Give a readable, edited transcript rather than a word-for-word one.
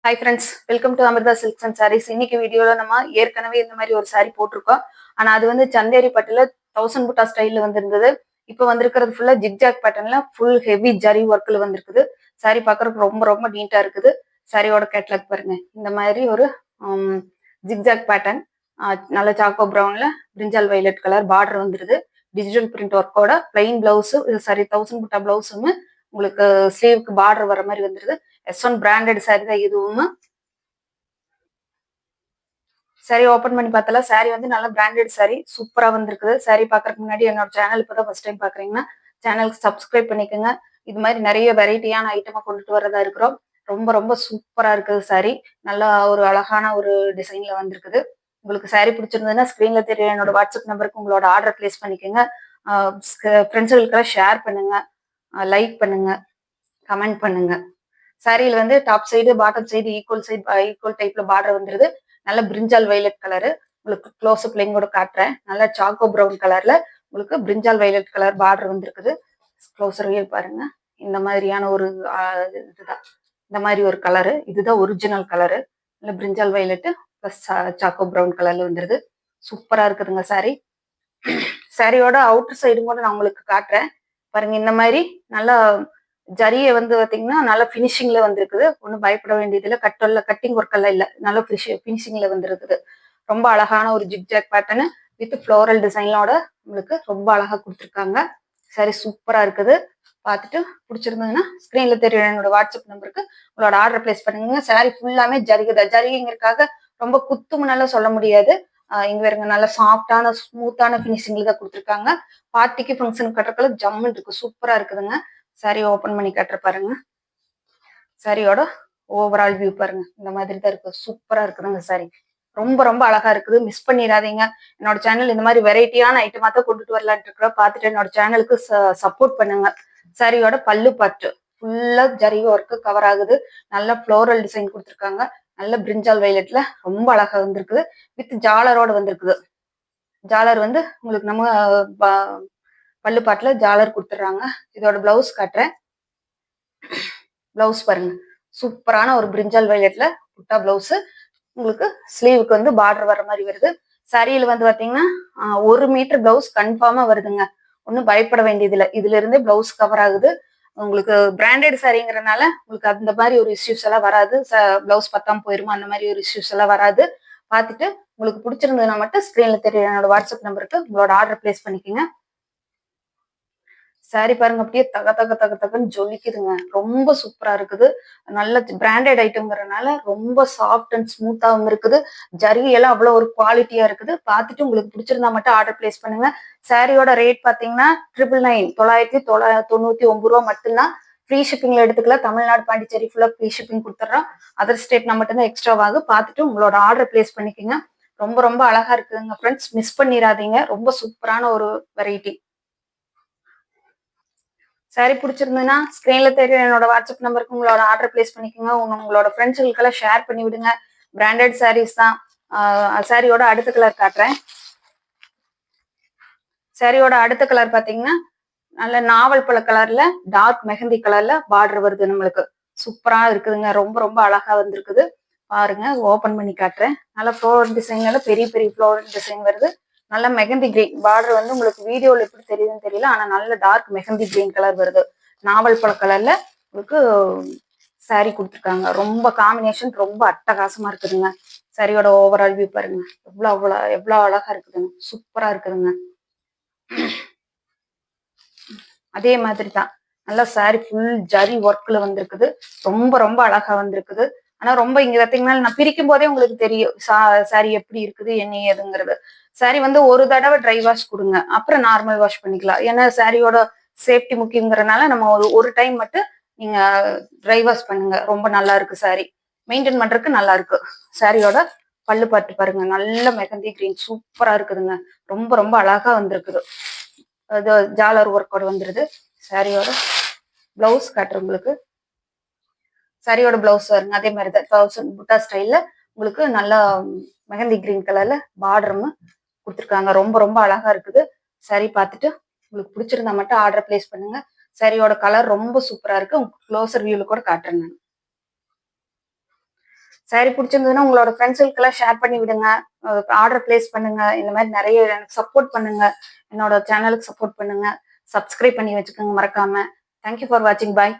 Hi friends, welcome to Amritha silks and sarees. இன்னைக்கு வீடியோல நம்ம ஏற்கனவே இந்த மாதிரி ஒரு சாரீ போட்டிருக்கோம். ஆனா அது வந்து சந்தேரி பட்டுல 1000 புட்டா ஸ்டைல்ல வந்திருந்தது. இப்போ வந்திருக்கிறது ஃபுல்லா ஜிக்ஜாக் பேட்டர்ன்ல ஃபுல் ஹெவி ஜரி ஒர்க்ல வந்திருக்குது. சாரீ பார்க்கறதுக்கு ரொம்ப ரொம்ப நீட்டா இருக்குது. சாரியோட கேட்லாக் பாருங்க. இந்த மாதிரி ஒரு ஜிக்ஜாக் பேட்டர்ன், நல்ல சாக்கோ ப்ரௌன்ல பிரிஞ்சால் வயலட் கலர் பார்டர் வந்துருது. டிஜிட்டல் பிரிண்ட் ஒர்க்கோட பிளைன் பிளவுஸ், சாரி 1000 புட்டா பிளவுஸும் உங்களுக்கு ஸ்லீவுக்கு பார்டர் வர மாதிரி வந்துருது. S1 பிராண்டட் சாரி தான் இதுவும். சாரி ஓபன் பண்ணி பார்த்தால சாரி வந்து நல்ல பிராண்டட் சாரி, சூப்பரா வந்திருக்குது. சாரி பாக்குறதுக்கு முன்னாடி என்னோட சேனல் இப்பதான் ஃபர்ஸ்ட் டைம் பாக்குறீங்கன்னா சேனலுக்கு சப்ஸ்கிரைப் பண்ணிக்கோங்க. இது மாதிரி நிறைய வெரைட்டியான ஐட்டமா கொண்டுட்டு வரதா இருக்கிறோம். ரொம்ப ரொம்ப சூப்பரா இருக்குது சாரி. நல்லா ஒரு அழகான ஒரு டிசைன்ல வந்திருக்குது. உங்களுக்கு சாரி பிடிச்சிருந்ததுன்னா ஸ்கிரீன்ல தெரிய என்னோட வாட்ஸ்அப் நம்பருக்கு உங்களோட ஆர்டர் பிளேஸ் பண்ணிக்கோங்க. ஃப்ரெண்ட்ஸுகளுக்கெல்லாம் ஷேர் பண்ணுங்க, லைக் பண்ணுங்க, கமெண்ட் பண்ணுங்க. சாரியில வந்து top side bottom side equal டைப்ல பார்டர் வந்துருது. நல்ல பிரிஞ்சால் வயலட் கலரு. உங்களுக்கு க்ளோஸ் அப் லைன் கூட காட்டுறேன். நல்ல சாக்கோ ப்ரௌன் கலர்ல உங்களுக்கு பிரிஞ்சால் வயலட் கலர் பார்டர் வந்துருக்குது. க்ளோசர் வியூ பாருங்க. இந்த மாதிரியான ஒரு இதுதான், இந்த மாதிரி ஒரு கலரு. இதுதான் ஒரிஜினல் கலரு. நல்ல brinjal violet plus choco brown கலர்ல வந்துருது. சூப்பரா இருக்குதுங்க சாரி. சாரியோட அவுட்டர் சைடும் கூட நான் உங்களுக்கு காட்டுறேன் பாருங்க. இந்த மாதிரி நல்லா ஜரியை வந்து பாத்தீங்கன்னா நல்லா பினிஷிங்ல வந்திருக்குது. ஒன்றும் பயப்பட வேண்டியது இல்லை. கட்டிங் ஒர்க் எல்லாம் இல்லை, நல்ல பினிஷிங்ல வந்துருக்குது. ரொம்ப அழகான ஒரு ஜிக்ஜாக் பேட்டர்னு வித் ஃப்ளோரல் டிசைனோட உங்களுக்கு ரொம்ப அழகா கொடுத்துருக்காங்க. சரி, சூப்பரா இருக்குது. பார்த்துட்டு பிடிச்சிருந்ததுன்னா ஸ்கிரீன்ல தெரிய என்னோட வாட்ஸ்அப் நம்பருக்கு உங்களோட ஆர்டர் பிளேஸ் பண்ணுங்க. சாரி ஃபுல்லாமே ஜரிகை ஜரிகைங்கிறதுக்காக ரொம்ப குத்துமுன்னால சொல்ல முடியாது. இங்க வேறுங்க நல்ல சாஃப்டான ஸ்மூத்தான பினிஷிங்ல தான் கொடுத்துருக்காங்க. பார்ட்டிக்கு ஃபங்க்ஷன் கட்டுறதுக்கு ஜம்முன்னு இருக்கு, சூப்பரா இருக்குதுங்க. சாரி ஓபன் பண்ணி கட்டுற பாருங்க. சாரியோட ஓவரால் வியூ பாருங்க. இந்த மாதிரி தான் இருக்கு, சூப்பரா இருக்குதுங்க சாரி. ரொம்ப ரொம்ப அழகா இருக்குது. மிஸ் பண்ணிடாதீங்க. என்னோட சேனல் இந்த மாதிரி வெரைட்டியான ஐட்டமா தான் கொண்டுட்டு வரலான்ட்டு இருக்கிற. பார்த்துட்டு என்னோட சேனலுக்கு சப்போர்ட் பண்ணுங்க. சாரியோட பல்லு பாட்டு ஃபுல்லா ஜரி ஒர்க்கு கவர் ஆகுது. நல்ல ஃப்ளோரல் டிசைன் கொடுத்துருக்காங்க. நல்ல பிரிஞ்சால் வயலட்ல ரொம்ப அழகா வந்திருக்குது. வித் ஜாலரோட வந்திருக்குது. ஜாலர் வந்து உங்களுக்கு நம்ம பல்லு பாட்டுல ஜாலர் கொடுத்துட்றாங்க. இதோட பிளவுஸ் காட்டுறேன். பிளவுஸ் பாருங்க, சூப்பரான ஒரு பிரிஞ்சால் வயலட்ல புட்டா பிளவுஸ். உங்களுக்கு ஸ்லீவுக்கு வந்து பார்டர் வர மாதிரி வருது. சாரியில வந்து பாத்தீங்கன்னா 1 மீட்டர் பிளவுஸ் கன்ஃபார்மா வருதுங்க. ஒன்றும் பயப்பட வேண்டியது இல்லை. இதுல இருந்தே பிளவுஸ் கவர் ஆகுது. உங்களுக்கு பிராண்டட் சாரிங்கிறனால உங்களுக்கு அந்த மாதிரி ஒரு இஷ்யூஸ் எல்லாம் வராது. பிளவுஸ் பத்தாம போயிருமா அந்த மாதிரி ஒரு இஷ்யூஸ் எல்லாம் வராது. பார்த்துட்டு உங்களுக்கு பிடிச்சிருந்ததுன்னா மட்டும் ஸ்கிரீன்ல தெரிய என்னோட வாட்ஸ்அப் நம்பருக்கு உங்களோட ஆர்டர் பிளேஸ் பண்ணிக்கோங்க. சாரி பாருங்க, அப்படியே தக தக தக தகன்னு ஜொலிக்குதுங்க. ரொம்ப சூப்பரா இருக்குது. நல்ல பிராண்டட் ஐட்டம்ங்கிறதுனால ரொம்ப சாஃப்ட் அண்ட் ஸ்மூத்தாவும் இருக்குது. ஜரி எல்லாம் அவ்வளவு ஒரு குவாலிட்டியா இருக்குது. பார்த்துட்டு உங்களுக்கு பிடிச்சிருந்தா மட்டும் ஆர்டர் பிளேஸ் பண்ணுங்க. சாரியோட ரேட் பாத்தீங்கன்னா 999 ரூபா மட்டும்தான். ஃப்ரீ ஷிப்பிங்ல எடுத்துக்கலாம். தமிழ்நாடு பாண்டிச்சேரி ஃபுல்லா ஃப்ரீ ஷிப்பிங் கொடுத்துட்றோம். அதர் ஸ்டேட்னா மட்டும்தான் எக்ஸ்ட்ரா ஆகும். பார்த்துட்டு உங்களோட ஆர்டர் பிளேஸ் பண்ணிக்கோங்க. ரொம்ப ரொம்ப அழகா இருக்குதுங்க ஃப்ரெண்ட்ஸ், மிஸ் பண்ணிடாதீங்க. ரொம்ப சூப்பரான ஒரு வெரைட்டி. சாரி பிடிச்சிருந்ததுன்னா ஸ்கிரீன்ல தெரிய என்னோட வாட்ஸ்அப் நம்பருக்கு உங்களோட ஆர்டர் பிளேஸ் பண்ணிக்கோங்க. உங்களோட ஃப்ரெண்ட்ஸுகளுக்கெல்லாம் ஷேர் பண்ணி விடுங்க. பிராண்டட் சாரீஸ் தான். சாரியோட அடுத்த கலர் காட்டுறேன். சாரியோட அடுத்த கலர் பாத்தீங்கன்னா நல்ல நாவல் பழ கலர்ல டார்க் மெஹந்தி கலர்ல பார்டர் வருது. நம்மளுக்கு சூப்பரா இருக்குதுங்க. ரொம்ப ரொம்ப அழகா வந்திருக்குது. பாருங்க, ஓபன் பண்ணி காட்டுறேன். நல்ல ஃப்ளோரல் டிசைன்ல பெரிய பெரிய ஃப்ளோரல் டிசைன் வருது. நல்ல மெஹந்தி கிரீன் பார்டர் வந்து உங்களுக்கு வீடியோல எப்படி தெரியுதுன்னு தெரியல. ஆனா நல்ல டார்க் மெஹந்தி கிரீன் கலர் வருது. நாவல் பழ கலர்ல உங்களுக்கு சாரி கொடுத்துருக்காங்க. ரொம்ப காம்பினேஷன் ரொம்ப அட்டகாசமா இருக்குதுங்க. சாரியோட ஓவரால் வியூ பாருங்க. எவ்வளவு அழகா இருக்குதுங்க, சூப்பரா இருக்குதுங்க. அதே மாதிரி தான் நல்லா சாரி ஃபுல் ஜரி ஒர்க்ல வந்திருக்குது. ரொம்ப ரொம்ப அழகா வந்திருக்குது. ஆனா ரொம்ப இங்க பார்த்தீங்கன்னா நான் பிரிக்கும் போதே உங்களுக்கு தெரியும் சாரி எப்படி இருக்குது என்ன ஏதுங்கிறது. சாரி வந்து ஒரு தடவை ட்ரை வாஷ் கொடுங்க, அப்புறம் நார்மல் வாஷ் பண்ணிக்கலாம். ஏன்னா சாரியோட சேஃப்டி முக்கியங்கிறனால நம்ம ஒரு டைம் மட்டும் நீங்க ட்ரை வாஷ் பண்ணுங்க. ரொம்ப நல்லா இருக்கு சாரி, மெயின்டைன் பண்றதுக்கு நல்லா இருக்கு. சாரியோட பல்லு பாட்டு பாருங்க, நல்ல மெகந்தி கிரீன் சூப்பரா இருக்குதுங்க. ரொம்ப ரொம்ப அழகா வந்திருக்குது. அது ஜாலர் ஒர்க்கோட வந்துருது. சாரியோட பிளவுஸ் காட்டுற உங்களுக்கு. சாரியோட பிளவுஸ் வருங்க அதே மாதிரி தான் 1000 புட்டா ஸ்டைல்ல உங்களுக்கு நல்லா மெஹந்தி கிரீன் கலர்ல பார்டரும் கொடுத்துருக்காங்க. ரொம்ப ரொம்ப அழகா இருக்குது. சாரி பார்த்துட்டு உங்களுக்கு பிடிச்சிருந்தா மட்டும் ஆர்டர் பிளேஸ் பண்ணுங்க. சாரியோட கலர் ரொம்ப சூப்பரா இருக்கு. உங்களுக்கு க்ளோசர் வியூல கூட காட்டுறேன் நான். சாரி பிடிச்சிருந்ததுன்னா உங்களோட ஃப்ரெண்ட்ஸுக்கெல்லாம் ஷேர் பண்ணி விடுங்க. ஆர்டர் பிளேஸ் பண்ணுங்க. இந்த மாதிரி நிறைய எனக்கு சப்போர்ட் பண்ணுங்க. என்னோட சேனலுக்கு சப்போர்ட் பண்ணுங்க. சப்ஸ்கிரைப் பண்ணி வச்சுக்கோங்க மறக்காம. தேங்க்யூ ஃபார் வாட்சிங். பாய்.